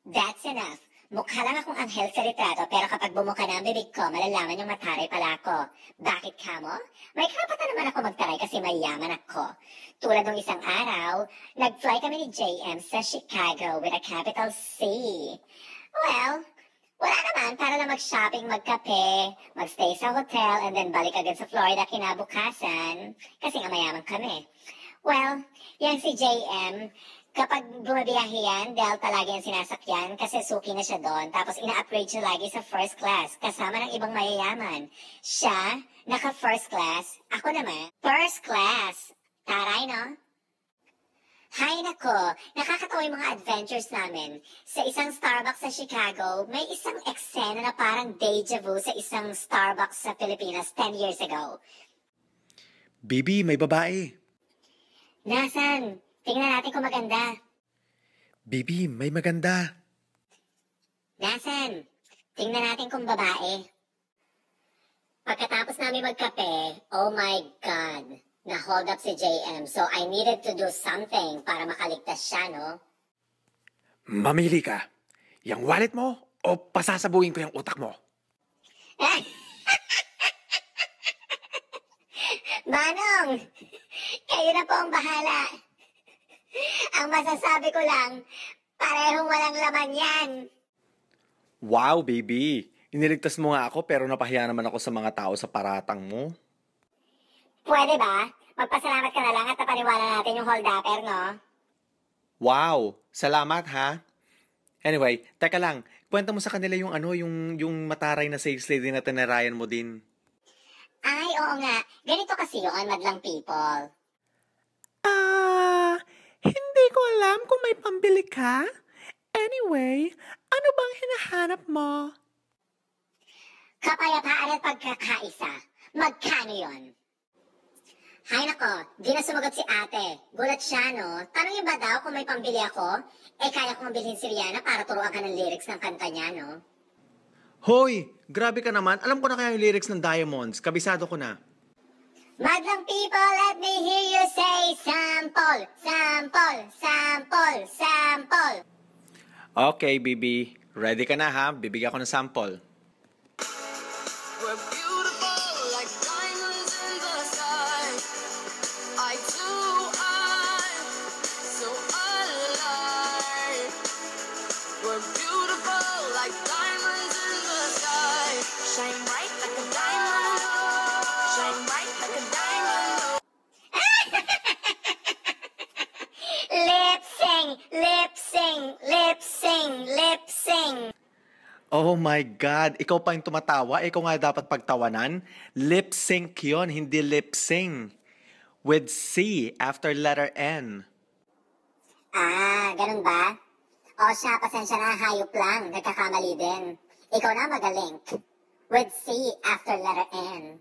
That's enough. Mukha lang akong anghel sa litrato pero kapag bumuka na ang bibig ko, malalaman yung mataray pala ako. Bakit ka mo? May karapatan naman ako magtaray kasi mayaman ako. Tulad ng isang araw, nag-fly kami ni JM sa Chicago with a capital C. Well, wala naman para na mag-shopping, magkape, magstay sa hotel, and then balik agad sa Florida kinabukasan kasi nga mayaman kami. Well, yan si JM, kapag bumabiyahe yan, Delta lagi ang sinasakyan kasi suki na siya doon. Tapos ina-upgrade siya lagi sa first class kasama ng ibang mayayaman. Siya, naka-first class. Ako naman, first class. Taray, no? Hay nako, nakakatawa yung mga adventures namin. Sa isang Starbucks sa Chicago, may isang eksena na parang deja vu sa isang Starbucks sa Pilipinas 10 years ago. Bibi, may babae. Nasaan? Tingnan natin kung maganda. Bibi, may maganda. Nasaan? Tingnan natin kung babae. Pagkatapos namin magkape, oh my God, na-hold up si JM. So I needed to do something para makaligtas siya, no? Mamili ka. Yang wallet mo o pasasabuhin ko yung utak mo? Manong, kayo na po ang bahala. Ang masasabi ko lang, parehong walang laman yan. Wow, baby. Iniligtas mo nga ako pero napahiya naman ako sa mga tao sa paratang mo. Pwede ba? Magpasalamat ka na lang at napaniwala natin yung hold-upper, no? Wow, salamat ha. Anyway, teka lang. Kwenta mo sa kanila yung yung mataray na sales lady na tinarayan mo din. Ay, oo nga. Ganito kasi yun, madlang people. Hindi ko alam kung may pambili ka. Anyway, ano bang hinahanap mo? Kapayapaan at pagkakaisa. Magkano yon? Hay nako, di na sumagot si ate. Gulat siya, no? Tanongin ba daw kung may pambili ako? Eh, kaya kong bilhin si Rihanna para turuan ka ng lyrics ng kanta niya, no? Hoy, grabe ka naman. Alam ko na kaya yung lyrics ng Diamonds. Kabisado ko na. Madlang people, let me hear you say sample, sample, sample, sample. Okay, Bibi. Ready ka na ha? Bibigyan ko ng sample. We're beautiful like diamonds in the sky. I do, I'm so alive. We're beautiful like diamonds in the sky. Shine bright like a diamond. Shine bright like a diamond. Lip sing, lip sing, lip sing, lip sing. Oh my God, ikaw pa yung tumatawa? Ikaw nga dapat pagtawanan? Lip sync yun, hindi lip sing. With C after letter N. Ah, ganun ba? O siya, pasensya na, hayop lang. Nagkakamali din. Ikaw na magaling. With C after letter N.